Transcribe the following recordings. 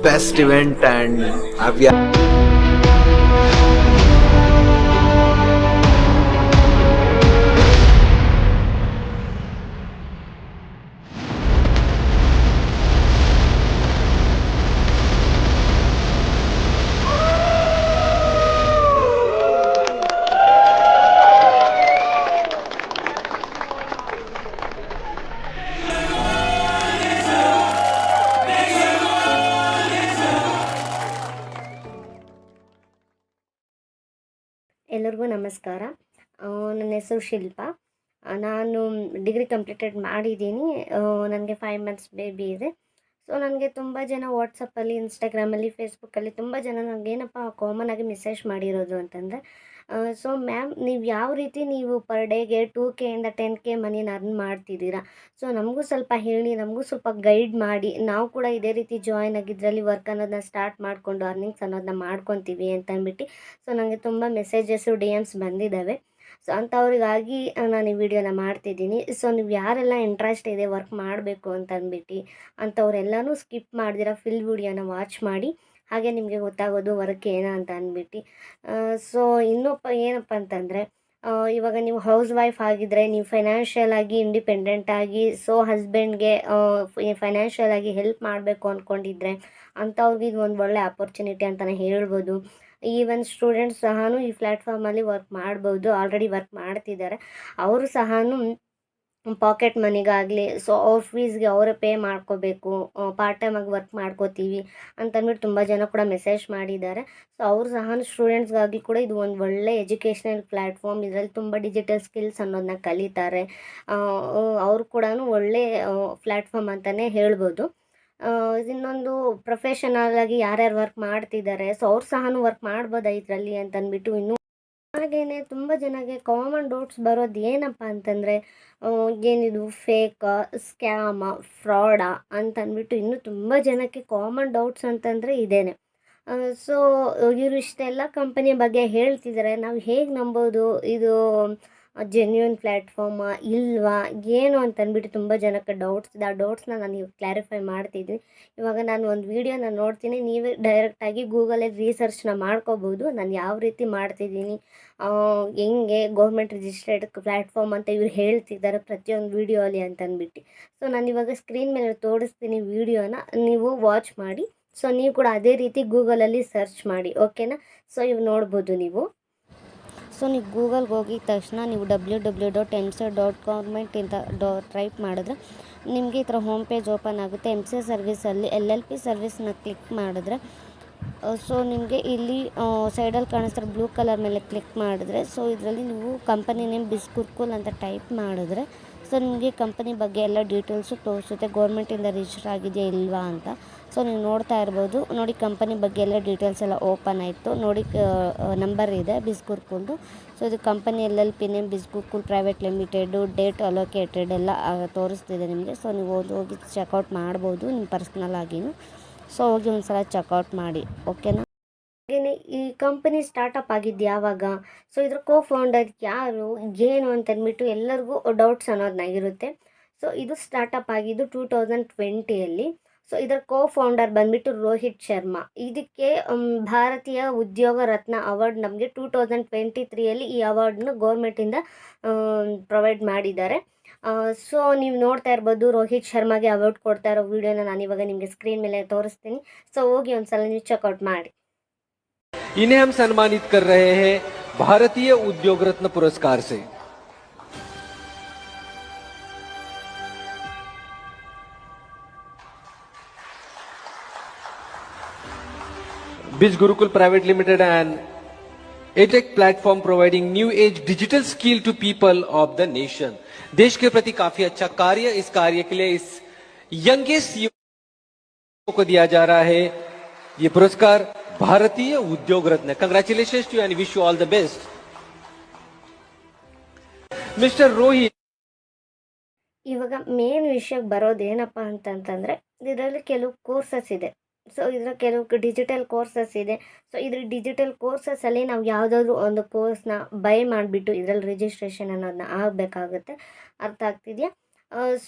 best event, and we are ಎಲ್ಲರಿಗೂ ನಮಸ್ಕಾರ. ನನ್ನ ಹೆಸರು ಶಿಲ್ಪಾ. ನಾನು ಡಿಗ್ರಿ ಕಂಪ್ಲೀಟೆಡ್ ಮಾಡಿದ್ದೀನಿ. ನನಗೆ 5 ಮಂತ್ಸ್ ಬೇಬಿ ಇದೆ. ಸೊ ನನಗೆ ತುಂಬ ಜನ ವಾಟ್ಸಪ್ಪಲ್ಲಿ, ಇನ್ಸ್ಟಾಗ್ರಾಮಲ್ಲಿ, ಫೇಸ್ಬುಕ್ಕಲ್ಲಿ ತುಂಬ ಜನ ನನಗೇನಪ್ಪ ಕಾಮನ್ ಆಗಿ ಮೆಸೇಜ್ ಮಾಡಿರೋದು ಅಂತಂದರೆ, ಸೊ ಮ್ಯಾಮ್ ನೀವು ಯಾವ ರೀತಿ ನೀವು ಪರ್ ಡೇಗೆ 2K ಇಂದ 10K ಮನಿನ ಅರ್ನ್ ಮಾಡ್ತಿದ್ದೀರಾ? ಸೊ ನಮಗೂ ಸ್ವಲ್ಪ ಹೇಳಿ, ನಮಗೂ ಸ್ವಲ್ಪ ಗೈಡ್ ಮಾಡಿ, ನಾವು ಕೂಡ ಇದೇ ರೀತಿ ಜಾಯ್ನ್ ಆಗಿದ್ರಲ್ಲಿ ವರ್ಕ್ ಅನ್ನೋದನ್ನ ಸ್ಟಾರ್ಟ್ ಮಾಡಿಕೊಂಡು ಅರ್ನಿಂಗ್ಸ್ ಅನ್ನೋದನ್ನ ಮಾಡ್ಕೊತೀವಿ ಅಂತ ಅಂದ್ಬಿಟ್ಟು. ಸೊ ನನಗೆ ತುಂಬ ಮೆಸೇಜಸ್ಸು DMs ಬಂದಿದ್ದಾವೆ. ಸೊ ಅಂಥವ್ರಿಗಾಗಿ ನಾನು ಈ ವಿಡಿಯೋನ ಮಾಡ್ತಿದ್ದೀನಿ. ಸೊ ನೀವು ಯಾರೆಲ್ಲ ಇಂಟ್ರೆಸ್ಟ್ ಇದೆ ವರ್ಕ್ ಮಾಡಬೇಕು ಅಂತ ಅಂದ್ಬಿಟ್ಟು, ಅಂಥವ್ರೆಲ್ಲನೂ ಸ್ಕಿಪ್ ಮಾಡ್ದಿರ ಫುಲ್ ವಿಡಿಯೋನ ವಾಚ್ ಮಾಡಿ. ಹಾಗೆ ನಿಮಗೆ ಗೊತ್ತಾಗೋದು ವರ್ಕ್ ಏನು ಅಂತ ಅಂದ್ಬಿಟ್ಟು. ಸೊ ಏನಪ್ಪ ಅಂತಂದರೆ, ಇವಾಗ ನೀವು ಹೌಸ್ ವೈಫ್ ಆಗಿದ್ದರೆ, ನೀವು ಫೈನಾನ್ಷಿಯಲ್ ಆಗಿ ಇಂಡಿಪೆಂಡೆಂಟ್ ಆಗಿ, ಸೊ ಹಸ್ಬೆಂಡ್ಗೆ ಫೈನಾನ್ಷಿಯಲ್ ಆಗಿ ಹೆಲ್ಪ್ ಮಾಡಬೇಕು ಅಂದ್ಕೊಂಡಿದ್ರೆ ಅಂಥವ್ರಿಗೆ ಇದು ಒಂದು ಒಳ್ಳೆ ಆಪರ್ಚುನಿಟಿ ಅಂತಲೇ ಹೇಳ್ಬೋದು. ಈವನ್ ಸ್ಟೂಡೆಂಟ್ಸ್ ಸಹ ಈ ಪ್ಲ್ಯಾಟ್ಫಾರ್ಮಲ್ಲಿ ವರ್ಕ್ ಮಾಡ್ಬೋದು, ಆಲ್ರೆಡಿ ವರ್ಕ್ ಮಾಡ್ತಿದ್ದಾರೆ. ಅವರು ಸಹ ಪಾಕೆಟ್ ಮನಿಗಾಗಲಿ, ಸೊ ಅವ್ರ ಫೀಸ್ಗೆ ಅವರೇ ಪೇ ಮಾಡ್ಕೋಬೇಕು, ಪಾರ್ಟ್ ಟೈಮಾಗಿ ವರ್ಕ್ ಮಾಡ್ಕೋತೀವಿ ಅಂತಂದ್ಬಿಟ್ಟು ತುಂಬ ಜನ ಕೂಡ ಮೆಸೇಜ್ ಮಾಡಿದ್ದಾರೆ. ಸೊ ಅವ್ರು ಸಹ ಸ್ಟೂಡೆಂಟ್ಸ್ಗಾಗಿ ಕೂಡ ಇದು ಒಂದು ಒಳ್ಳೆ ಎಜುಕೇಷ್ನಲ್ ಪ್ಲ್ಯಾಟ್ಫಾರ್ಮ್. ಇದರಲ್ಲಿ ತುಂಬ ಡಿಜಿಟಲ್ ಸ್ಕಿಲ್ಸ್ ಅನ್ನೋದನ್ನ ಕಲಿತಾರೆ. ಅವರು ಕೂಡ ಒಳ್ಳೆ ಪ್ಲ್ಯಾಟ್ಫಾರ್ಮ್ ಅಂತಲೇ ಹೇಳ್ಬೋದು. ಇನ್ನೊಂದು ಪ್ರೊಫೆಷನಲ್ ಆಗಿ ಯಾರ್ಯಾರು ವರ್ಕ್ ಮಾಡ್ತಿದ್ದಾರೆ, ಸೊ ಅವ್ರು ಸಹ ವರ್ಕ್ ಮಾಡ್ಬೋದಾ ಇದರಲ್ಲಿ ಅಂತಂದ್ಬಿಟ್ಟು. ಇನ್ನೂ ಹಾಗೆಯೇ ತುಂಬ ಜನಕ್ಕೆ ಕಾಮನ್ ಡೌಟ್ಸ್ ಬರೋದು ಏನಪ್ಪ ಅಂತಂದರೆ, ಏನಿದು ಫೇಕಾ, ಸ್ಕ್ಯಾಮಾ, ಫ್ರಾಡಾ ಅಂತಂದ್ಬಿಟ್ಟು ಇನ್ನೂ ತುಂಬ ಜನಕ್ಕೆ ಕಾಮನ್ ಡೌಟ್ಸ್ ಅಂತಂದರೆ ಇದೇನೆ. ಸೊ ಇವರು ಇಷ್ಟೆಲ್ಲ ಕಂಪನಿಯ ಬಗ್ಗೆ ಹೇಳ್ತಿದ್ದಾರೆ, ನಾವು ಹೇಗೆ ನಂಬೋದು ಇದು ಜೆನ್ಯೂನ್ ಪ್ಲ್ಯಾಟ್ಫಾರ್ಮಾ ಇಲ್ವಾ ಏನು ಅಂತಂದ್ಬಿಟ್ಟು ತುಂಬ ಜನಕ್ಕೆ ಡೌಟ್ಸ್ ಇದೆ. ಆ ಡೌಟ್ಸ್ನ ನಾನು ಇವಾಗ ಕ್ಲಾರಿಫೈ ಮಾಡ್ತಿದ್ದೀನಿ. ಇವಾಗ ನಾನು ಒಂದು ವೀಡಿಯೋನ ನೋಡ್ತೀನಿ, ನೀವೇ ಡೈರೆಕ್ಟಾಗಿ ಗೂಗಲಲ್ಲಿ ರಿಸರ್ಚ್ನ ಮಾಡ್ಕೋಬೋದು ನಾನು ಯಾವ ರೀತಿ ಮಾಡ್ತಿದ್ದೀನಿ, ಹೆಂಗೆ ಗೌರ್ಮೆಂಟ್ ರಿಜಿಸ್ಟರ್ಡ್ ಪ್ಲ್ಯಾಟ್ಫಾರ್ಮ್ ಅಂತ ಇವ್ರು ಹೇಳ್ತಿದ್ದಾರೆ ಪ್ರತಿಯೊಂದು ವೀಡಿಯೋ ಅಲ್ಲಿ ಅಂತಂದ್ಬಿಟ್ಟು. ಸೊ ನಾನು ಇವಾಗ ಸ್ಕ್ರೀನ್ ಮೇಲೆ ತೋರಿಸ್ತೀನಿ ವೀಡಿಯೋನ, ನೀವು ವಾಚ್ ಮಾಡಿ. ಸೊ ನೀವು ಕೂಡ ಅದೇ ರೀತಿ ಗೂಗಲಲ್ಲಿ ಸರ್ಚ್ ಮಾಡಿ, ಓಕೆನಾ? ಸೊ ಇವು ನೋಡ್ಬೋದು ನೀವು. ಸೊ ನೀವು ಗೂಗಲ್ಗೆ ಹೋಗಿದ ತಕ್ಷಣ ನೀವು www.emsa.government ಅಂತ ಟೈಪ್ ಮಾಡಿದ್ರೆ ನಿಮಗೆ ಈ ಥರ ಹೋಮ್ ಪೇಜ್ ಓಪನ್ ಆಗುತ್ತೆ. MCA ಸರ್ವಿಸಲ್ಲಿ LLP ಸರ್ವಿಸ್ನ ಕ್ಲಿಕ್ ಮಾಡಿದ್ರೆ, ಸೊ ನಿಮಗೆ ಇಲ್ಲಿ ಸೈಡಲ್ಲಿ ಕಾಣಿಸ್ತಾರೆ ಬ್ಲೂ ಕಲರ್ ಮೇಲೆ ಕ್ಲಿಕ್ ಮಾಡಿದ್ರೆ, ಸೊ ಇದರಲ್ಲಿ ನೀವು ಕಂಪನಿ ನೇಮ್ ಬಿಸ್ಗುರುಕುಲ್ ಅಂತ ಟೈಪ್ ಮಾಡಿದ್ರೆ, ಸೊ ನಿಮಗೆ ಕಂಪನಿ ಬಗ್ಗೆ ಎಲ್ಲ ಡೀಟೇಲ್ಸು ತೋರಿಸುತ್ತೆ, ಗೌರ್ಮೆಂಟಿಂದ ರಿಜಿಸ್ಟರ್ ಆಗಿದೆಯಾ ಇಲ್ವಾ ಅಂತ. ಸೊ ನೀವು ನೋಡ್ತಾ ಇರ್ಬೋದು ನೋಡಿ, ಕಂಪನಿ ಬಗ್ಗೆ ಎಲ್ಲ ಡೀಟೇಲ್ಸ್ ಎಲ್ಲ ಓಪನ್ ಆಯಿತು ನೋಡಿ. ನಂಬರ್ ಇದೆ ಬಿಸ್ಗುರುಕುಲ್ದು. ಸೊ ಇದು company LLP name Bizgurukul private limited, date allocated ಎಲ್ಲ ತೋರಿಸ್ತಿದೆ ನಿಮಗೆ. ಸೊ ನೀವು ಹೋಗಿ ಚೆಕ್ಔಟ್ ಮಾಡ್ಬೋದು ನಿಮ್ಮ ಪರ್ಸ್ನಲ್ ಆಗಿನೂ. ಸೊ ಹೋಗಿ ಒಂದು ಸಲ ಚೆಕ್ಔಟ್ ಮಾಡಿ, ಓಕೆನಾ? ಹಾಗೆಯೇ ಈ ಕಂಪನಿ ಸ್ಟಾರ್ಟಪ್ ಆಗಿದ್ದು ಯಾವಾಗ, ಸೊ ಇದ್ರ ಫೌಂಡರ್ ಯಾರು, ಏನು ಅಂತಂದ್ಬಿಟ್ಟು ಎಲ್ಲರಿಗೂ ಡೌಟ್ಸ್ ಅನ್ನೋದನ್ನ ಇರುತ್ತೆ. ಸೊ ಇದು ಸ್ಟಾರ್ಟಪ್ ಆಗಿದ್ದು 2020ಯಲ್ಲಿ. ಸೊ ಇದರ ಫೌಂಡರ್ ಬಂದ್ಬಿಟ್ಟು ರೋಹಿತ್ ಶರ್ಮಾ. ಇದಕ್ಕೆ ಭಾರತೀಯ ಉದ್ಯೋಗ ರತ್ನ ಅವಾರ್ಡ್ ನಮಗೆ 2023ಯಲ್ಲಿ ಈ ಅವಾರ್ಡ್ನ ಗೌರ್ಮೆಂಟಿಂದ ಪ್ರೊವೈಡ್ ಮಾಡಿದ್ದಾರೆ. ಸೊ ನೀವು ನೋಡ್ತಾ ಇರ್ಬೋದು ರೋಹಿತ್ ಶರ್ಮಾಗೆ ಅವಾರ್ಡ್ ಕೊಡ್ತಾ ಇರೋ ವೀಡಿಯೋನ ನಾನು ಇವಾಗ ನಿಮಗೆ ಸ್ಕ್ರೀನ್ ಮೇಲೆ ತೋರಿಸ್ತೀನಿ. ಸೊ ಹೋಗಿ ಒಂದ್ಸಲ ನೀವು ಚೆಕ್ಔಟ್ ಮಾಡಿ. इन्हें हम सम्मानित कर रहे हैं भारतीय उद्योग रत्न पुरस्कार से। Biz Gurukul Private Limited and EdTech platform providing new age digital skill to people of the nation. देश के प्रति काफी अच्छा कार्य, इस कार्य के लिए इस यंगेस्ट युवक को दिया जा रहा है ये पुरस्कार भारतीय उद्योग रत्न. Congratulations to you and wish you all the best. Mr. Rohit. ಇವಾಗ ಮೇನ್ ವಿಷಯಕ್ಕೆ ಬರೋದೇನಪ್ಪ ಅಂತಂತಂದರೆ, ಇದರಲ್ಲಿ ಕೆಲವು ಕೋರ್ಸಸ್ ಇದೆ. ಸೊ ಇದರ ಕೆಲವು ಡಿಜಿಟಲ್ ಕೋರ್ಸಸ್ ಇದೆ. ಸೊ ಇದ್ರ ಡಿಜಿಟಲ್ ಕೋರ್ಸಸ್ಸಲ್ಲಿ ನಾವು ಯಾವುದಾದ್ರೂ ಒಂದು ಕೋರ್ಸ್ನ ಬೈ ಮಾಡಿಬಿಟ್ಟು ಇದರಲ್ಲಿ ರಿಜಿಸ್ಟ್ರೇಷನ್ ಅನ್ನೋದನ್ನ ಆಗಬೇಕಾಗುತ್ತೆ. ಅರ್ಥ ಆಗ್ತಿದೆಯಾ?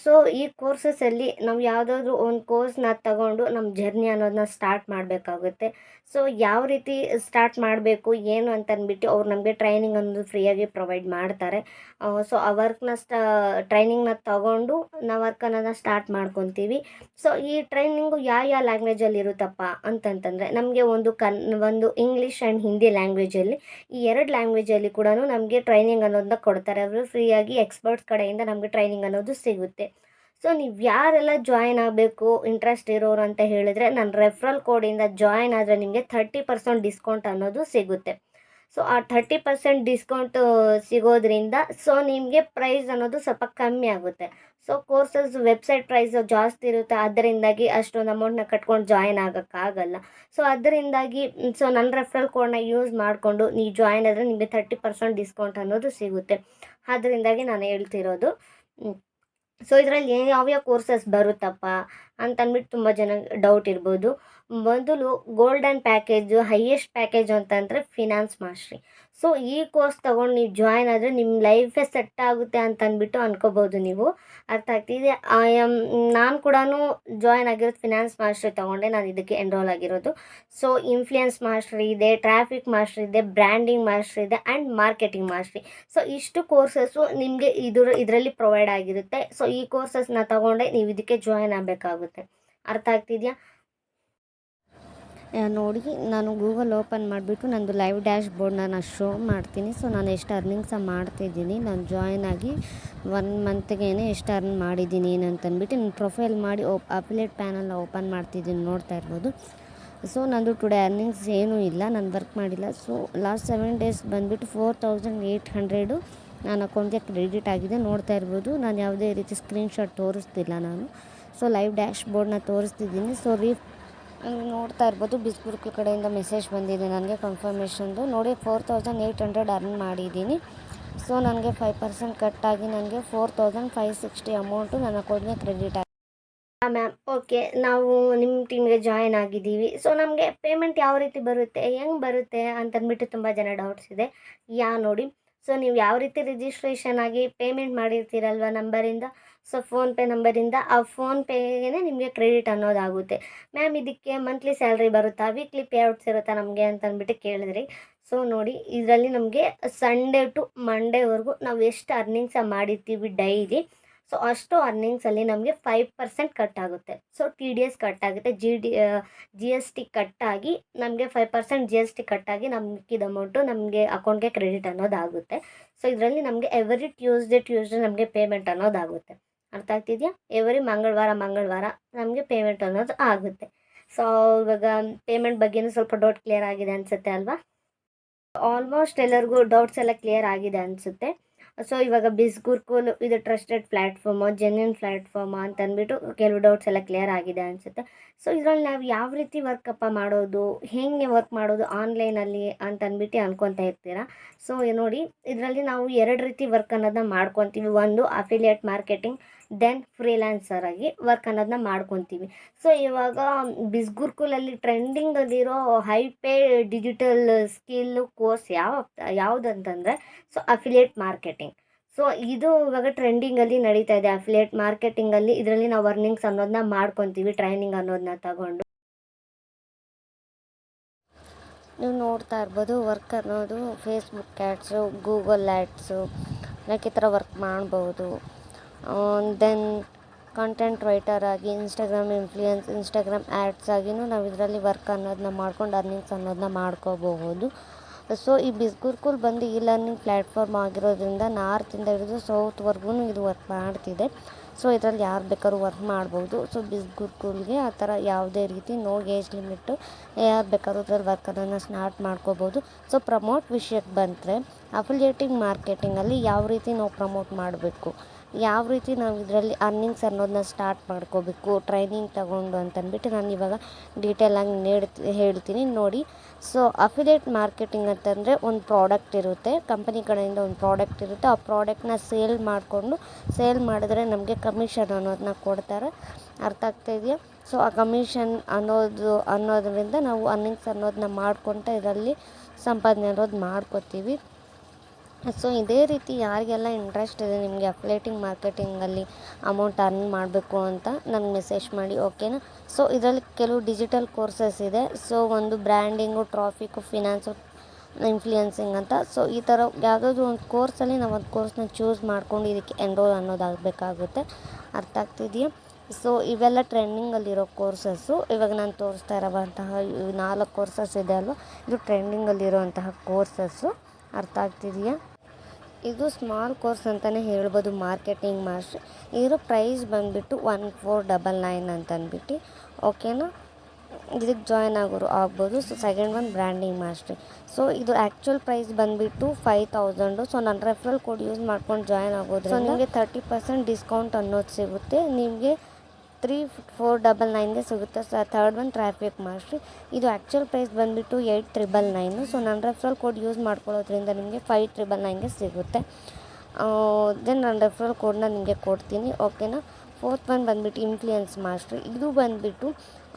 ಸೊ ಈ ಕೋರ್ಸಸಲ್ಲಿ ನಾವು ಯಾವುದಾದ್ರೂ ಒಂದು ಕೋರ್ಸ್ನ ತಗೊಂಡು ನಮ್ಮ ಜರ್ನಿ ಅನ್ನೋದನ್ನ ಸ್ಟಾರ್ಟ್ ಮಾಡಬೇಕಾಗುತ್ತೆ. ಸೊ ಯಾವ ರೀತಿ ಸ್ಟಾರ್ಟ್ ಮಾಡಬೇಕು ಏನು ಅಂತ ಅಂದ್ಬಿಟ್ಟು ಅವ್ರು ನಮಗೆ ಟ್ರೈನಿಂಗ್ ಅನ್ನೋದು ಫ್ರೀಯಾಗಿ ಪ್ರೊವೈಡ್ ಮಾಡ್ತಾರೆ. ಸೊ ಆ ಟ್ರೈನಿಂಗ್ನ ತಗೊಂಡು ನಾವು ವರ್ಕ್ ಅನ್ನೋದನ್ನ ಸ್ಟಾರ್ಟ್ ಮಾಡ್ಕೊತೀವಿ. ಸೊ ಈ ಟ್ರೈನಿಂಗು ಯಾವ ಲ್ಯಾಂಗ್ವೇಜಲ್ಲಿ ಇರುತ್ತಪ್ಪ ಅಂತಂತಂದರೆ, ನಮಗೆ ಒಂದು ಇಂಗ್ಲೀಷ್ ಆ್ಯಂಡ್ ಹಿಂದಿ ಲ್ಯಾಂಗ್ವೇಜಲ್ಲಿ, ಈ 2 ಲ್ಯಾಂಗ್ವೇಜಲ್ಲಿ ಕೂಡ ನಮಗೆ ಟ್ರೈನಿಂಗ್ ಅನ್ನೋದನ್ನ ಕೊಡ್ತಾರೆ. ಅವರು ಫ್ರೀಯಾಗಿ ಎಕ್ಸ್ಪರ್ಟ್ಸ್ ಕಡೆಯಿಂದ ನಮಗೆ ಟ್ರೈನಿಂಗ್ ಅನ್ನೋದು ಸಿಗುತ್ತೆ. ಸೊ ನೀವು ಯಾರೆಲ್ಲ ಜಾಯಿನ್ ಆಗಬೇಕು ಇಂಟ್ರೆಸ್ಟ್ ಇರೋರು ಅಂತ ಹೇಳಿದರೆ, ನನ್ನ ರೆಫರಲ್ ಕೋಡಿಂದ ಜಾಯಿನ್ ಆದರೆ ನಿಮಗೆ 30% ಡಿಸ್ಕೌಂಟ್ ಅನ್ನೋದು ಸಿಗುತ್ತೆ. ಸೊ ಆ 30% ಡಿಸ್ಕೌಂಟ್ ಸಿಗೋದ್ರಿಂದ ಸೊ ನಿಮಗೆ ಪ್ರೈಸ್ ಅನ್ನೋದು ಸ್ವಲ್ಪ ಕಮ್ಮಿ ಆಗುತ್ತೆ. ಸೊ ಕೋರ್ಸಸ್ ವೆಬ್ಸೈಟ್ ಪ್ರೈಸ್ ಜಾಸ್ತಿ ಇರುತ್ತೆ, ಅದರಿಂದಾಗಿ ಅಷ್ಟೊಂದು ಅಮೌಂಟ್ನ ಕಟ್ಕೊಂಡು ಜಾಯಿನ್ ಆಗೋಕ್ಕಾಗಲ್ಲ. ಸೊ ಅದರಿಂದಾಗಿ ಸೊ ನನ್ನ ರೆಫರಲ್ ಕೋಡ್ನ ಯೂಸ್ ಮಾಡಿಕೊಂಡು ನೀವು ಜಾಯಿನ್ ಆದರೆ ನಿಮಗೆ 30% ಡಿಸ್ಕೌಂಟ್ ಅನ್ನೋದು ಸಿಗುತ್ತೆ. ಅದರಿಂದಾಗಿ ನಾನು ಹೇಳ್ತಿರೋದು. ಸೊ ಇದರಲ್ಲಿ ಯಾವ್ಯಾವ ಕೋರ್ಸಸ್ ಬರುತ್ತಪ್ಪ ಅಂತಂದ್ಬಿಟ್ಟು ತುಂಬ ಜನ ಡೌಟ್ ಇರ್ಬೋದು. ಮೊದಲು ಗೋಲ್ಡನ್ ಪ್ಯಾಕೇಜು, ಹೈಯೆಸ್ಟ್ ಪ್ಯಾಕೇಜು ಅಂತಂದರೆ ಫಿನಾನ್ಸ್ ಮಾಸ್ಟ್ರಿ. ಸೊ ಈ ಕೋರ್ಸ್ ತೊಗೊಂಡು ನೀವು ಜಾಯಿನ್ ಆದರೆ ನಿಮ್ಮ ಲೈಫೇ ಸೆಟ್ ಆಗುತ್ತೆ ಅಂತಂದ್ಬಿಟ್ಟು ಅನ್ಕೋಬೋದು ನೀವು. ಅರ್ಥ ಆಗ್ತಿದೆ. ನಾನು ಕೂಡ ಜಾಯಿನ್ ಆಗಿರೋದು ಫಿನಾನ್ಸ್ ಮಾಸ್ಟ್ರಿ ತೊಗೊಂಡೆ, ನಾನು ಇದಕ್ಕೆ ಎನ್ರೋಲ್ ಆಗಿರೋದು. ಸೊ ಇನ್ಫ್ಲುಯೆನ್ಸ್ ಮಾಸ್ಟ್ರಿ ಇದೆ, ಟ್ರಾಫಿಕ್ ಮಾಸ್ಟ್ರಿ ಇದೆ, ಬ್ರ್ಯಾಂಡಿಂಗ್ ಮಾಸ್ಟ್ರಿ ಇದೆ ಆ್ಯಂಡ್ ಮಾರ್ಕೆಟಿಂಗ್ ಮಾಸ್ಟ್ರಿ. ಸೊ ಇಷ್ಟು ಕೋರ್ಸಸ್ಸು ನಿಮಗೆ ಇದರಲ್ಲಿ ಪ್ರೊವೈಡ್ ಆಗಿರುತ್ತೆ. ಸೊ ಈ ಕೋರ್ಸಸ್ನ ತೊಗೊಂಡೆ ನೀವು ಇದಕ್ಕೆ ಜಾಯಿನ್ ಆಗಬೇಕಾಗುತ್ತೆ. ಅರ್ಥ ಆಗ್ತಿದೆಯಾ? ನೋಡಿ, ನಾನು ಗೂಗಲ್ ಓಪನ್ ಮಾಡಿಬಿಟ್ಟು ನಂದು ಲೈವ್ ಡ್ಯಾಶ್ ಬೋರ್ಡ್ನ ನಾನು ಶೋ ಮಾಡ್ತೀನಿ. ಸೊ ನಾನು ಎಷ್ಟು ಅರ್ನಿಂಗ್ಸ ಮಾಡ್ತಿದ್ದೀನಿ, ನಾನು ಜಾಯಿನ್ ಆಗಿ 1 ಮಂತ್ಗೆ ಎಷ್ಟು ಅರ್ನ್ ಮಾಡಿದ್ದೀನಿ ಏನಂತಂದ್ಬಿಟ್ಟು ನನ್ನ ಪ್ರೊಫೈಲ್ ಮಾಡಿ ಅಫಿಲಿಯೇಟ್ ಪ್ಯಾನಲ್ನ ಓಪನ್ ಮಾಡ್ತಿದ್ದೀನಿ, ನೋಡ್ತಾ ಇರ್ಬೋದು. ಸೊ ನಂದು ಟುಡೇ ಅರ್ನಿಂಗ್ಸ್ ಏನೂ ಇಲ್ಲ, ನಾನು ವರ್ಕ್ ಮಾಡಿಲ್ಲ. ಸೊ ಲಾಸ್ಟ್ 7 ಡೇಸ್ ಬಂದುಬಿಟ್ಟು 4800 ನನ್ನ ಅಕೌಂಟ್ಗೆ ಕ್ರೆಡಿಟ್ ಆಗಿದೆ, ನೋಡ್ತಾ ಇರ್ಬೋದು. ನಾನು ಯಾವುದೇ ರೀತಿ ಸ್ಕ್ರೀನ್ಶಾಟ್ ತೋರಿಸ್ತಿಲ್ಲ ನಾನು. ಸೊ ಲೈವ್ ಡ್ಯಾಶ್ ಬೋರ್ಡ್ನ ತೋರಿಸ್ತಿದ್ದೀನಿ. ಸೊ ನೋಡ್ತಾ ಇರ್ಬೋದು, ಬಿಸ್ ಗುರುಕುಲ್ ಕಡೆಯಿಂದ ಮೆಸೇಜ್ ಬಂದಿದೆ ನನಗೆ ಕನ್ಫರ್ಮೇಷನ್ದು. ನೋಡಿ 4800 ಅರ್ನ್ ಮಾಡಿದ್ದೀನಿ. ಸೊ ನನಗೆ 5% ಕಟ್ಟಾಗಿ ನನಗೆ 4560 ಅಮೌಂಟು ನನ್ನ ಅಕೌಂಟ್ಗೆ ಕ್ರೆಡಿಟ್ ಆಗಿದೆ. ಮ್ಯಾಮ್, ಓಕೆ, ನಾವು ನಿಮ್ಮ ಟೀಮ್ಗೆ ಜಾಯಿನ್ ಆಗಿದ್ದೀವಿ. ಸೊ ನಮಗೆ ಪೇಮೆಂಟ್ ಯಾವ ರೀತಿ ಬರುತ್ತೆ, ಹೆಂಗೆ ಬರುತ್ತೆ ಅಂತಂದ್ಬಿಟ್ಟು ತುಂಬ ಜನ ಡೌಟ್ಸ್ ಇದೆ. ನೋಡಿ, ಸೊ ನೀವು ಯಾವ ರೀತಿ ರಿಜಿಸ್ಟ್ರೇಷನ್ ಆಗಿ ಪೇಮೆಂಟ್ ಮಾಡಿರ್ತೀರಲ್ವ ನಂಬರಿಂದ, ಸೊ ಫೋನ್ಪೇ ನಂಬರಿಂದ, ಆ ಫೋನ್ಪೇಗೆ ನಿಮಗೆ ಕ್ರೆಡಿಟ್ ಅನ್ನೋದಾಗುತ್ತೆ. ಮ್ಯಾಮ್ ಇದಕ್ಕೆ ಮಂತ್ಲಿ ಸ್ಯಾಲ್ರಿ ಬರುತ್ತಾ, ವೀಕ್ಲಿ ಪೇಔಟ್ಸ್ ಇರುತ್ತಾ ನಮಗೆ ಅಂತಂದ್ಬಿಟ್ಟು ಕೇಳಿದ್ರಿ. ಸೊ ನೋಡಿ, ಇದರಲ್ಲಿ ನಮಗೆ ಸಂಡೇ ಟು ಮಂಡೇವರೆಗೂ ನಾವು ಎಷ್ಟು ಅರ್ನಿಂಗ್ಸ ಮಾಡಿರ್ತೀವಿ ಡೈಲಿ, ಸೊ ಅಷ್ಟು ಅರ್ನಿಂಗ್ಸಲ್ಲಿ ನಮಗೆ 5% ಕಟ್ಟಾಗುತ್ತೆ. ಸೊ TDS ಕಟ್ಟಾಗುತ್ತೆ, GST ಕಟ್ಟಾಗಿ ನಮಗೆ 5% GST ಕಟ್ಟಾಗಿ ನಮ್ಗಿದ ಅಮೌಂಟು ನಮಗೆ ಅಕೌಂಟ್ಗೆ ಕ್ರೆಡಿಟ್ ಅನ್ನೋದಾಗುತ್ತೆ. ಸೊ ಇದರಲ್ಲಿ ನಮಗೆ ಎವ್ರಿ ಟ್ಯೂಸ್ಡೇ ನಮಗೆ ಪೇಮೆಂಟ್ ಅನ್ನೋದಾಗುತ್ತೆ. ಅರ್ಥ ಆಗ್ತಿದೆಯಾ? ಎವ್ರಿ ಮಂಗಳವಾರ ನಮಗೆ ಪೇಮೆಂಟ್ ಅನ್ನೋದು ಆಗುತ್ತೆ. ಸೊ ಇವಾಗ ಪೇಮೆಂಟ್ ಬಗ್ಗೆನೂ ಸ್ವಲ್ಪ ಡೌಟ್ ಕ್ಲಿಯರ್ ಆಗಿದೆ ಅನಿಸುತ್ತೆ ಅಲ್ವಾ? ಆಲ್ಮೋಸ್ಟ್ ಎಲ್ಲರಿಗೂ ಡೌಟ್ಸ್ ಎಲ್ಲ ಕ್ಲಿಯರ್ ಆಗಿದೆ ಅನಿಸುತ್ತೆ. ಸೊ ಇವಾಗ ಬಿಸ್ ಗುರುಕುಲ್ ಇದು ಟ್ರಸ್ಟೆಡ್ ಪ್ಲ್ಯಾಟ್ಫಾರ್ಮು, ಜೆನ್ಯೂನ್ ಪ್ಲ್ಯಾಟ್ಫಾರ್ಮು ಅಂತಂದ್ಬಿಟ್ಟು ಕೆಲವು ಡೌಟ್ಸ್ ಎಲ್ಲ ಕ್ಲಿಯರ್ ಆಗಿದೆ ಅನಿಸುತ್ತೆ. ಸೊ ಇದರಲ್ಲಿ ನಾವು ಯಾವ ರೀತಿ ವರ್ಕಪ್ಪ ಮಾಡೋದು, ಹೇಗೆ ವರ್ಕ್ ಮಾಡೋದು ಆನ್ಲೈನಲ್ಲಿ ಅಂತಂದ್ಬಿಟ್ಟು ಅನ್ಕೊತಾ ಇರ್ತೀರಾ. ಸೊ ನೋಡಿ, ಇದರಲ್ಲಿ ನಾವು 2 ರೀತಿ ವರ್ಕ್ ಅನ್ನೋದನ್ನ ಮಾಡ್ಕೊತೀವಿ. ಒಂದು ಅಫಿಲಿಯೇಟ್ ಮಾರ್ಕೆಟಿಂಗ್, ದೆನ್ ಫ್ರೀಲ್ಯಾನ್ಸರ್ ಆಗಿ ವರ್ಕ್ ಅನ್ನೋದನ್ನ ಮಾಡ್ಕೊತೀವಿ. ಸೊ ಇವಾಗ ಬಿಸ್ ಗುರುಕುಲಲ್ಲಿ ಟ್ರೆಂಡಿಂಗಲ್ಲಿರೋ ಹೈ-ಪೇ ಡಿಜಿಟಲ್ ಸ್ಕಿಲ್ ಕೋರ್ಸ್ ಯಾವುದಂತಂದರೆ ಸೊ ಅಫಿಲಿಯೇಟ್ ಮಾರ್ಕೆಟಿಂಗ್. ಸೊ ಇದು ಇವಾಗ ಟ್ರೆಂಡಿಂಗಲ್ಲಿ ನಡೀತಾ ಇದೆ. ಅಫಿಲಿಯೇಟ್ ಮಾರ್ಕೆಟಿಂಗಲ್ಲಿ ಇದರಲ್ಲಿ ನಾವು ಅರ್ನಿಂಗ್ಸ್ ಅನ್ನೋದನ್ನ ಮಾಡ್ಕೊತೀವಿ ಟ್ರೈನಿಂಗ್ ಅನ್ನೋದನ್ನ ತಗೊಂಡು. ನೀವು ನೋಡ್ತಾ ಇರ್ಬೋದು, ವರ್ಕ್ ಅನ್ನೋದು Facebook ads, Google ads like ಈ ಥರ ವರ್ಕ್ ಮಾಡ್ಬೋದು. ದೆನ್ ಕಂಟೆಂಟ್ ರೈಟರ್ ಆಗಿ, ಇನ್ಸ್ಟಾಗ್ರಾಮ್ ಆ್ಯಡ್ಸ್ ಆಗಿನೂ ನಾವು ಇದರಲ್ಲಿ ವರ್ಕ್ ಅನ್ನೋದನ್ನ ಮಾಡ್ಕೊಂಡು ಅರ್ನಿಂಗ್ಸ್ ಅನ್ನೋದನ್ನ ಮಾಡ್ಕೋಬಹುದು. ಸೊ ಈ ಬಿಸ್ ಗುರುಕುಲ್ ಬಂದು ಇ ಲರ್ನಿಂಗ್ ಪ್ಲ್ಯಾಟ್ಫಾರ್ಮ್ ಆಗಿರೋದ್ರಿಂದ ನಾರ್ತಿಂದ ಹಿಡಿದು ಸೌತ್ವರೆಗೂ ಇದು ವರ್ಕ್ ಮಾಡ್ತಿದೆ. ಸೊ ಇದರಲ್ಲಿ ಯಾರು ಬೇಕಾದ್ರೂ ವರ್ಕ್ ಮಾಡ್ಬೋದು. ಸೊ ಬಿಸ್ ಗುರುಕುಲ್ಗೆ ಆ ಥರ ಯಾವುದೇ ರೀತಿ ನೋ ಏಜ್ ಲಿಮಿಟ್ಟು, ಯಾರು ಬೇಕಾದ್ರೂ ಇದ್ರಲ್ಲಿ ವರ್ಕನ್ನು ಸ್ಟಾರ್ಟ್ ಮಾಡ್ಕೋಬೋದು. ಸೊ ಪ್ರಮೋಟ್ ವಿಷಯಕ್ಕೆ ಬಂದರೆ, ಅಫಿಲಿಯೇಟಿಂಗ್ ಮಾರ್ಕೆಟಿಂಗಲ್ಲಿ ಯಾವ ರೀತಿ ನಾವು ಪ್ರಮೋಟ್ ಮಾಡಬೇಕು, ಯಾವ ರೀತಿ ನಾವು ಇದರಲ್ಲಿ ಅರ್ನಿಂಗ್ಸ್ ಅನ್ನೋದನ್ನ ಸ್ಟಾರ್ಟ್ ಮಾಡ್ಕೋಬೇಕು ಟ್ರೈನಿಂಗ್ ತಗೊಂಡು ಅಂತಂದ್ಬಿಟ್ಟು ನಾನು ಇವಾಗ ಡೀಟೇಲಾಗಿ ಹೇಳ್ತೀನಿ ನೋಡಿ. ಸೊ ಅಫಿಲಿಯೇಟ್ ಮಾರ್ಕೆಟಿಂಗ್ ಅಂತಂದರೆ ಒಂದು ಪ್ರಾಡಕ್ಟ್ ಇರುತ್ತೆ, ಕಂಪನಿ ಕಡೆಯಿಂದ ಒಂದು ಪ್ರಾಡಕ್ಟ್ ಇರುತ್ತೆ. ಆ ಪ್ರಾಡಕ್ಟ್ನ ಸೇಲ್ ಮಾಡಿದ್ರೆ ನಮಗೆ ಕಮಿಷನ್ ಅನ್ನೋದನ್ನ ಕೊಡ್ತಾರೆ. ಅರ್ಥ ಆಗ್ತಾ ಇದೆಯಾ? ಸೊ ಆ ಕಮಿಷನ್ ಅನ್ನೋದರಿಂದ ನಾವು ಅರ್ನಿಂಗ್ಸ್ ಅನ್ನೋದನ್ನ ಮಾಡ್ಕೊತ ಇದರಲ್ಲಿ ಸಂಪಾದನೆ ಅನ್ನೋದು ಮಾಡ್ಕೋತೀವಿ. ಸೊ ಇದೇ ರೀತಿ ಯಾರಿಗೆಲ್ಲ ಇಂಟ್ರೆಸ್ಟ್ ಇದೆ ನಿಮಗೆ ಅಫಿಲಿಯೇಟಿಂಗ್ ಮಾರ್ಕೆಟಿಂಗಲ್ಲಿ ಅಮೌಂಟ್ ಅರ್ನ್ ಮಾಡಬೇಕು ಅಂತ ನನಗೆ ಮೆಸೇಜ್ ಮಾಡಿ, ಓಕೆನಾ. ಸೊ ಇದರಲ್ಲಿ ಕೆಲವು ಡಿಜಿಟಲ್ ಕೋರ್ಸಸ್ ಇದೆ. ಸೊ ಒಂದು ಬ್ರ್ಯಾಂಡಿಂಗು, ಟ್ರಾಫಿಕ್ಕು, ಫಿನಾನ್ಸು, ಇನ್ಫ್ಲೂಯೆನ್ಸಿಂಗ್ ಅಂತ. ಸೊ ಈ ಥರ ಯಾವುದಾದ್ರೂ ಒಂದು ಕೋರ್ಸಲ್ಲಿ ನಾವು ಒಂದು ಕೋರ್ಸ್ನ ಚೂಸ್ ಮಾಡ್ಕೊಂಡು ಇದಕ್ಕೆ ಎನ್ರೋಲ್ ಅನ್ನೋದಾಗಬೇಕಾಗುತ್ತೆ. ಅರ್ಥ ಆಗ್ತಿದೆಯಾ? ಸೊ ಇವೆಲ್ಲ ಟ್ರೆಂಡಿಂಗಲ್ಲಿರೋ ಕೋರ್ಸಸ್ಸು. ಇವಾಗ ನಾನು ತೋರಿಸ್ತಾ ಇರೋವಂತಹ 4 ಕೋರ್ಸಸ್ ಇದೆ ಅಲ್ವ, ಇದು ಟ್ರೆಂಡಿಂಗಲ್ಲಿರೋವಂತಹ ಕೋರ್ಸಸ್ಸು. ಅರ್ಥ ಆಗ್ತಿದೆಯಾ? ಇದು ಸ್ಮಾಲ್ ಕೋರ್ಸ್ ಅಂತಲೇ ಹೇಳ್ಬೋದು, ಮಾರ್ಕೆಟಿಂಗ್ ಮಾಸ್ಟ್ರಿ. ಇದರ ಪ್ರೈಸ್ ಬಂದುಬಿಟ್ಟು 1499 ಅಂತ ಅಂದ್ಬಿಟ್ಟು, ಓಕೆನಾ. ಇದಕ್ಕೆ ಜಾಯ್ನ್ ಆಗ್ಬೋದು. So second one branding mastery. So ಇದು ಆ್ಯಕ್ಚುಯಲ್ ಪ್ರೈಸ್ ಬಂದುಬಿಟ್ಟು 5000. ಸೊ ನಾನು ರೆಫರಲ್ ಕೋಡ್ ಯೂಸ್ ಮಾಡ್ಕೊಂಡು ಜಾಯ್ನ್ ಆಗೋದ್ರಿಂದ ನಿಮಗೆ 30% ಡಿಸ್ಕೌಂಟ್ ಅನ್ನೋದು ಸಿಗುತ್ತೆ. ನಿಮಗೆ 3499ಗೆ ಸಿಗುತ್ತೆ. So third one traffic mastery. ಇದು ಆ್ಯಕ್ಚುಯಲ್ ಪ್ರೈಸ್ ಬಂದುಬಿಟ್ಟು 8999. ಸೊ ನಾನು ರೆಫರಲ್ ಕೋಡ್ ಯೂಸ್ ಮಾಡ್ಕೊಳ್ಳೋದ್ರಿಂದ ನಿಮಗೆ 5999ಗೆ ಸಿಗುತ್ತೆ. ದೆನ್ ನಾನು ರೆಫರಲ್ ಕೋಡ್ನ ನಿಮಗೆ ಕೊಡ್ತೀನಿ, ಓಕೆನಾ. ಫೋರ್ತ್ ಒನ್ ಬಂದುಬಿಟ್ಟು ಇನ್ಫ್ಲೂಯೆನ್ಸ್ ಮಾಸ್ಟ್ರಿ. ಇದು ಬಂದುಬಿಟ್ಟು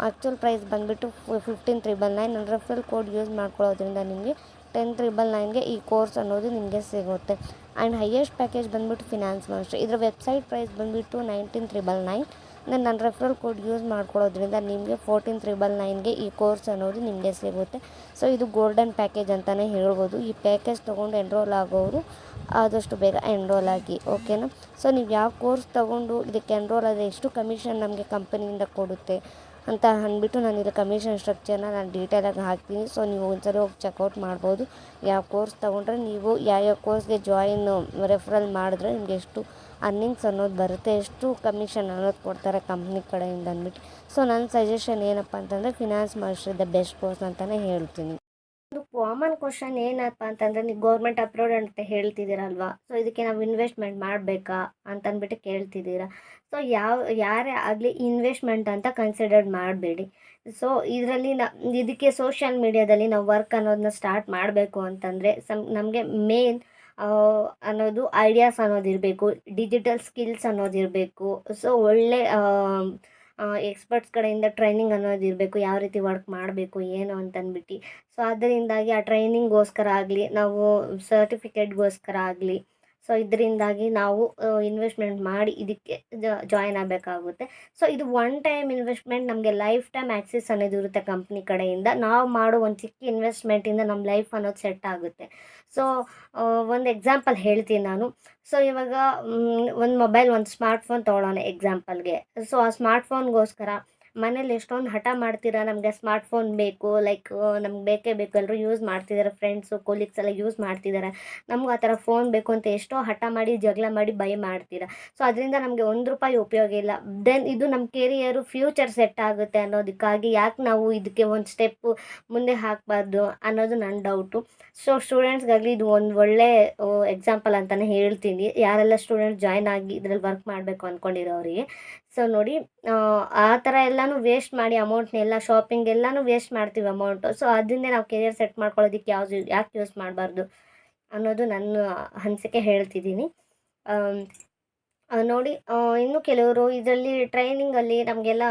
ಆ್ಯಕ್ಚುಯಲ್ ಪ್ರೈಸ್ ಬಂದುಬಿಟ್ಟು 15999. ನಾನು ರೆಫರಲ್ ಕೋಡ್ ಯೂಸ್ ಮಾಡ್ಕೊಳ್ಳೋದ್ರಿಂದ ನಿಮಗೆ 10999ಗೆ ಈ ಕೋರ್ಸ್ ಅನ್ನೋದು ನಿಮಗೆ ಸಿಗುತ್ತೆ. ಆ್ಯಂಡ್ ಹೈಯೆಸ್ಟ್ ಪ್ಯಾಕೇಜ್ ಬಂದುಬಿಟ್ಟು ಫಿನಾನ್ಸ್ ಮಾಸ್ಟ್ರಿ. ಇದರ ವೆಬ್ಸೈಟ್ ಪ್ರೈಸ್ ಬಂದುಬಿಟ್ಟು 19999. ನನ್ನ ರೆಫರಲ್ ಕೋಡ್ ಯೂಸ್ ಮಾಡ್ಕೊಳ್ಳೋದ್ರಿಂದ ನಿಮಗೆ 14999ಗೆ ಈ ಕೋರ್ಸ್ ಅನ್ನೋದು ನಿಮಗೆ ಸಿಗುತ್ತೆ. ಸೊ ಇದು ಗೋಲ್ಡನ್ ಪ್ಯಾಕೇಜ್ ಅಂತಲೇ ಹೇಳ್ಬೋದು. ಈ ಪ್ಯಾಕೇಜ್ ತೊಗೊಂಡು ಎನ್ರೋಲ್ ಆಗೋರು ಆದಷ್ಟು ಬೇಗ ಎನ್ರೋಲ್ ಆಗಿ, ಓಕೆನಾ. ಸೊ ನೀವು ಯಾವ ಕೋರ್ಸ್ ತೊಗೊಂಡು ಇದಕ್ಕೆ ಎನ್ರೋಲ್ ಆದರೆ ಎಷ್ಟು ಕಮಿಷನ್ ನಮಗೆ ಕಂಪನಿಯಿಂದ ಕೊಡುತ್ತೆ ಅಂತ ಅಂದ್ಬಿಟ್ಟು ನಾನು ಇಲ್ಲಿ ಕಮಿಷನ್ ಸ್ಟ್ರಕ್ಚರ್ನ ನಾನು ಡೀಟೇಲಾಗಿ ಹಾಕ್ತೀನಿ. ಸೊ ನೀವು ಒಂದ್ಸರಿ ಹೋಗಿ ಚೆಕ್ಔಟ್ ಮಾಡ್ಬೋದು. ಯಾವ ಕೋರ್ಸ್ ತೊಗೊಂಡ್ರೆ ನೀವು ಯಾವ ಕೋರ್ಸ್ಗೆ ಜಾಯಿನ್ ರೆಫರಲ್ ಮಾಡಿದ್ರೆ ನಿಮಗೆ ಎಷ್ಟು ಅರ್ನಿಂಗ್ಸ್ ಅನ್ನೋದು ಬರುತ್ತೆ, ಎಷ್ಟು ಕಮಿಷನ್ ಅನ್ನೋದು ಕೊಡ್ತಾರೆ ಕಂಪ್ನಿ ಕಡೆಯಿಂದ ಅಂದ್ಬಿಟ್ಟು. ಸೊ ನನ್ನ ಸಜೆಷನ್ ಏನಪ್ಪ ಅಂತಂದರೆ finance mastery the best course ಅಂತಲೇ ಹೇಳ್ತೀನಿ. ಒಂದು ಕಾಮನ್ ಕ್ವಶನ್ ಏನಪ್ಪ ಅಂತಂದರೆ, ನೀವು ಗೌರ್ಮೆಂಟ್ ಅಪ್ರೂವ್ಡ್ ಅಂತ ಹೇಳ್ತಿದ್ದೀರಲ್ವಾ, ಸೊ ಇದಕ್ಕೆ ನಾವು ಇನ್ವೆಸ್ಟ್ಮೆಂಟ್ ಮಾಡಬೇಕಾ ಅಂತಂದ್ಬಿಟ್ಟು ಕೇಳ್ತಿದ್ದೀರಾ. ಸೊ ಯಾರೇ ಆಗಲಿ ಇನ್ವೆಸ್ಟ್ಮೆಂಟ್ ಅಂತ ಕನ್ಸಿಡರ್ ಮಾಡಬೇಡಿ. ಸೊ ಇದರಲ್ಲಿ ಇದಕ್ಕೆ ಸೋಷಿಯಲ್ ಮೀಡಿಯಾದಲ್ಲಿ ನಾವು ವರ್ಕ್ ಅನ್ನೋದನ್ನ ಸ್ಟಾರ್ಟ್ ಮಾಡಬೇಕು ಅಂತಂದರೆ ನಮಗೆ ಮೇನ್ ಅನ್ನೋದು ಐಡಿಯಾಸ್ ಅನ್ನೋದಿರಬೇಕು, ಡಿಜಿಟಲ್ ಸ್ಕಿಲ್ಸ್ ಅನ್ನೋದಿರಬೇಕು. ಸೊ ಒಳ್ಳೆ ಎಕ್ಸ್ಪರ್ಟ್ಸ್ ಕಡೆಯಿಂದ ಟ್ರೈನಿಂಗ್ ಅನ್ನೋದಿರಬೇಕು, ಯಾವ ರೀತಿ ವರ್ಕ್ ಮಾಡಬೇಕು ಏನು ಅಂತಂದ್ಬಿಟ್ಟು. ಸೊ ಅದರಿಂದಾಗಿ ಆ ಟ್ರೈನಿಂಗ್ಗೋಸ್ಕರ ಆಗಲಿ, ನಾವು ಸರ್ಟಿಫಿಕೇಟ್ಗೋಸ್ಕರ ಆಗಲಿ, ಸೊ ಇದರಿಂದಾಗಿ ನಾವು ಇನ್ವೆಸ್ಟ್ಮೆಂಟ್ ಮಾಡಿ ಇದಕ್ಕೆ ಜಾಯ್ನ್ ಆಗಬೇಕಾಗುತ್ತೆ. ಸೊ ಇದು ಒನ್ ಟೈಮ್ ಇನ್ವೆಸ್ಟ್ಮೆಂಟ್, ನಮಗೆ ಲೈಫ್ ಟೈಮ್ ಆ್ಯಕ್ಸೆಸ್ ಅನ್ನೋದು ಇರುತ್ತೆ ಕಂಪ್ನಿ ಕಡೆಯಿಂದ. ನಾವು ಮಾಡೋ ಒಂದು ಚಿಕ್ಕ ಇನ್ವೆಸ್ಟ್ಮೆಂಟಿಂದ ನಮ್ಮ ಲೈಫ್ ಅನ್ನೋದು ಸೆಟ್ ಆಗುತ್ತೆ. ಸೊ ಒಂದು ಎಕ್ಸಾಂಪಲ್ ಹೇಳ್ತೀನಿ ನಾನು. ಸೊ ಇವಾಗ ಒಂದು ಮೊಬೈಲ್, ಒಂದು ಸ್ಮಾರ್ಟ್ಫೋನ್ ತೊಗೊಳ್ಳೋಣ ಎಕ್ಸಾಂಪಲ್ಗೆ. ಸೊ ಆ ಸ್ಮಾರ್ಟ್ಫೋನ್ಗೋಸ್ಕರ ಮನೇಲಿ ಎಷ್ಟೊಂದು ಹಠ ಮಾಡ್ತೀರಾ, ನಮಗೆ ಸ್ಮಾರ್ಟ್ಫೋನ್ ಬೇಕು, ಲೈಕ್ ನಮ್ಗೆ ಬೇಕೇ ಬೇಕು, ಎಲ್ಲರೂ ಯೂಸ್ ಮಾಡ್ತಿದ್ದಾರೆ, ಫ್ರೆಂಡ್ಸು ಕೊಲೀಗ್ಸ್ ಎಲ್ಲ ಯೂಸ್ ಮಾಡ್ತಿದ್ದಾರೆ, ನಮ್ಗೆ ಆ ಥರ ಫೋನ್ ಬೇಕು ಅಂತ ಎಷ್ಟೋ ಹಠ ಮಾಡಿ ಜಗಳ ಮಾಡಿ ಬೈ ಮಾಡ್ತೀರಾ. ಸೊ ಅದರಿಂದ ನಮಗೆ ₹1 ಉಪಯೋಗ ಇಲ್ಲ. ದೆನ್ ಇದು ನಮ್ಮ ಕೆರಿಯರು ಫ್ಯೂಚರ್ ಸೆಟ್ ಆಗುತ್ತೆ ಅನ್ನೋದಕ್ಕಾಗಿ ಯಾಕೆ ನಾವು ಇದಕ್ಕೆ ಒಂದು ಸ್ಟೆಪ್ಪು ಮುಂದೆ ಹಾಕಬಾರ್ದು ಅನ್ನೋದು ನನ್ನ ಡೌಟು. ಸೊ ಸ್ಟೂಡೆಂಟ್ಸ್ಗಾಗಲಿ ಇದು ಒಂದು ಒಳ್ಳೆ ಎಕ್ಸಾಂಪಲ್ ಅಂತಲೇ ಹೇಳ್ತೀನಿ, ಯಾರೆಲ್ಲ ಸ್ಟೂಡೆಂಟ್ಸ್ ಜಾಯ್ನ್ ಆಗಿ ಇದರಲ್ಲಿ ವರ್ಕ್ ಮಾಡಬೇಕು ಅಂದ್ಕೊಂಡಿರೋರಿಗೆ. ಸೊ ನೋಡಿ, ಆ ಥರ ಎಲ್ಲನೂ ವೇಸ್ಟ್ ಮಾಡಿ ಅಮೌಂಟ್ನೆಲ್ಲ ಶಾಪಿಂಗ್ ಎಲ್ಲನೂ ವೇಸ್ಟ್ ಮಾಡ್ತೀವಿ ಅಮೌಂಟು. ಸೊ ಅದನ್ನೇ ನಾವು ಕೆರಿಯರ್ ಸೆಟ್ ಮಾಡ್ಕೊಳ್ಳೋದಕ್ಕೆ ಯಾಕೆ ಯೂಸ್ ಮಾಡಬಾರ್ದು ಅನ್ನೋದು ನನ್ನ ಅನಿಸಿಕೆ ಹೇಳ್ತಿದ್ದೀನಿ. ನೋಡಿ, ಇನ್ನು ಕೆಲವರು ಇದರಲ್ಲಿ ಟ್ರೈನಿಂಗಲ್ಲಿ ನಮಗೆಲ್ಲ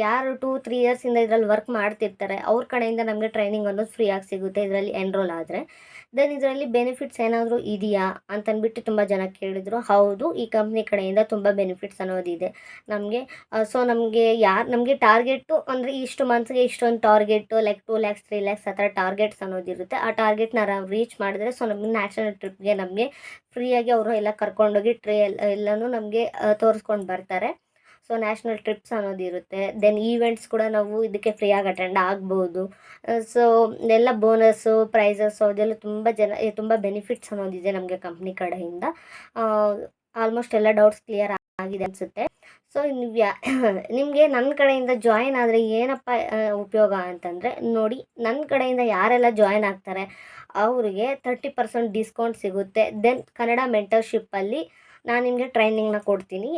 ಯಾರು 2-3 ಇಯರ್ಸಿಂದ ಇದರಲ್ಲಿ ವರ್ಕ್ ಮಾಡ್ತಿರ್ತಾರೆ ಅವ್ರ ಕಡೆಯಿಂದ ನಮಗೆ ಟ್ರೈನಿಂಗ್ ಅನ್ನೋದು ಫ್ರೀಯಾಗಿ ಸಿಗುತ್ತೆ ಇದರಲ್ಲಿ ಎನ್ರೋಲ್ ಆದರೆ. ದೆನ್ ಇದರಲ್ಲಿ ಬೆನಿಫಿಟ್ಸ್ ಏನಾದರೂ ಇದೆಯಾ ಅಂತಂದ್ಬಿಟ್ಟು ತುಂಬ ಜನ ಕೇಳಿದರು. ಹೌದು, ಈ ಕಂಪ್ನಿ ಕಡೆಯಿಂದ ತುಂಬ ಬೆನಿಫಿಟ್ಸ್ ಅನ್ನೋದಿದೆ ನಮಗೆ. ಸೊ ನಮಗೆ ಟಾರ್ಗೆಟು ಅಂದರೆ ಇಷ್ಟು ಮಂತ್ಸ್ಗೆ ಇಷ್ಟೊಂದು ಟಾರ್ಗೆಟು, ಲೈಕ್ 2 lakhs 3 lakhs ಆ ಥರ ಟಾರ್ಗೆಟ್ಸ್ ಅನ್ನೋದಿರುತ್ತೆ. ಆ ಟಾರ್ಗೆಟ್ನ ನಾವು ರೀಚ್ ಮಾಡಿದ್ರೆ ಸೊ ನಮಗೆ ನ್ಯಾಷನಲ್ ಟ್ರಿಪ್ಗೆ ನಮಗೆ ಫ್ರೀಯಾಗಿ ಅವರು ಎಲ್ಲ ಕರ್ಕೊಂಡೋಗಿ ಎಲ್ಲನೂ ನಮಗೆ ತೋರಿಸ್ಕೊಂಡು ಬರ್ತಾರೆ. ಸೊ ನ್ಯಾಷನಲ್ ಟ್ರಿಪ್ಸ್ ಅನ್ನೋದಿರುತ್ತೆ. ದೆನ್ ಈವೆಂಟ್ಸ್ ಕೂಡ ನಾವು ಇದಕ್ಕೆ ಫ್ರೀಯಾಗಿ ಅಟೆಂಡ್ ಆಗ್ಬೋದು. ಸೊ ಎಲ್ಲ ಬೋನಸ್ಸು, ಪ್ರೈಸಸ್ಸು ಅದೆಲ್ಲ ತುಂಬ ಬೆನಿಫಿಟ್ಸ್ ಅನ್ನೋದಿದೆ ನಮಗೆ ಕಂಪ್ನಿ ಕಡೆಯಿಂದ. ಆಲ್ಮೋಸ್ಟ್ ಎಲ್ಲ ಡೌಟ್ಸ್ ಕ್ಲಿಯರ್ ಆಗಿದೆ ಅನಿಸುತ್ತೆ. ಸೊ ನಿಮಗೆ ನನ್ನ ಕಡೆಯಿಂದ ಜಾಯಿನ್ ಆದರೆ ಏನಪ್ಪ ಉಪಯೋಗ ಅಂತಂದರೆ, ನೋಡಿ, ನನ್ನ ಕಡೆಯಿಂದ ಯಾರೆಲ್ಲ ಜಾಯಿನ್ ಆಗ್ತಾರೆ ಅವರಿಗೆ 30% ಡಿಸ್ಕೌಂಟ್ ಸಿಗುತ್ತೆ. ದೆನ್ ಕನ್ನಡ ಮೆಂಟರ್ಶಿಪ್ಪಲ್ಲಿ ನಾನು ನಿಮಗೆ ಟ್ರೈನಿಂಗ್ನ ಕೊಡ್ತೀನಿ.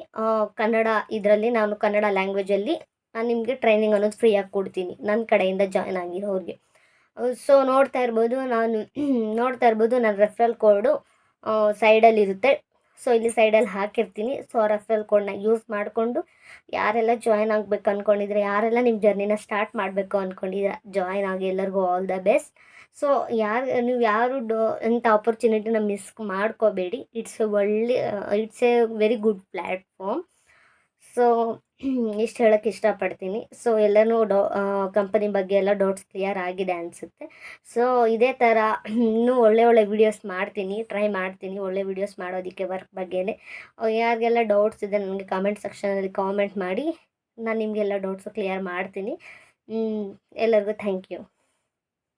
ನಾನು ಕನ್ನಡ ಲ್ಯಾಂಗ್ವೇಜಲ್ಲಿ ನಾನು ನಿಮಗೆ ಟ್ರೈನಿಂಗ್ ಅನ್ನೋದು ಫ್ರೀಯಾಗಿ ಕೊಡ್ತೀನಿ ನನ್ನ ಕಡೆಯಿಂದ ಜಾಯ್ನ್ ಆಗಿರೋರಿಗೆ. ಸೊ ನೋಡ್ತಾ ಇರ್ಬೋದು ನನ್ನ ರೆಫರಲ್ ಕೋಡು ಸೈಡಲ್ಲಿರುತ್ತೆ. ಸೊ ಇಲ್ಲಿ ಸೈಡಲ್ಲಿ ಹಾಕಿರ್ತೀನಿ. ಸೊ ರೆಫರಲ್ ಕೋಡ್ನ ಯೂಸ್ ಮಾಡಿಕೊಂಡು ಯಾರೆಲ್ಲ ಜಾಯ್ನ್ ಆಗಬೇಕು ಅಂದ್ಕೊಂಡಿದ್ರೆ, ಯಾರೆಲ್ಲ ನಿಮ್ಮ ಜರ್ನಿನ ಸ್ಟಾರ್ಟ್ ಮಾಡಬೇಕು ಅಂದ್ಕೊಂಡಿದ್ರೆ ಜಾಯ್ನ್ ಆಗಿ. ಎಲ್ಲರಿಗೂ ಆಲ್ ದ ಬೆಸ್ಟ್. ಸೊ ನೀವು ಯಾರು ಇಂಥ ಆಪರ್ಚುನಿಟಿನ ಮಿಸ್ ಮಾಡ್ಕೋಬೇಡಿ. It's A very good platform. So ಇಷ್ಟು ಹೇಳೋಕ್ಕೆ ಇಷ್ಟಪಡ್ತೀನಿ. ಸೊ ಎಲ್ಲನೂ ಕಂಪನಿ ಬಗ್ಗೆ ಎಲ್ಲ ಡೌಟ್ಸ್ ಕ್ಲಿಯರ್ ಆಗಿದೆ ಅನಿಸುತ್ತೆ. ಸೊ ಇದೇ ಥರ ಇನ್ನೂ ಒಳ್ಳೆ ವೀಡಿಯೋಸ್ ಟ್ರೈ ಮಾಡ್ತೀನಿ ಒಳ್ಳೆ ವೀಡಿಯೋಸ್ ಮಾಡೋದಕ್ಕೆ ವರ್ಕ್ ಬಗ್ಗೆನೇ. ಯಾರಿಗೆಲ್ಲ ಡೌಟ್ಸ್ ಇದೆ ನನಗೆ ಕಾಮೆಂಟ್ ಸೆಕ್ಷನಲ್ಲಿ ಕಾಮೆಂಟ್ ಮಾಡಿ, ನಾನು ನಿಮಗೆಲ್ಲ ಡೌಟ್ಸು ಕ್ಲಿಯರ್ ಮಾಡ್ತೀನಿ. ಎಲ್ಲರಿಗೂ ಥ್ಯಾಂಕ್ ಯು.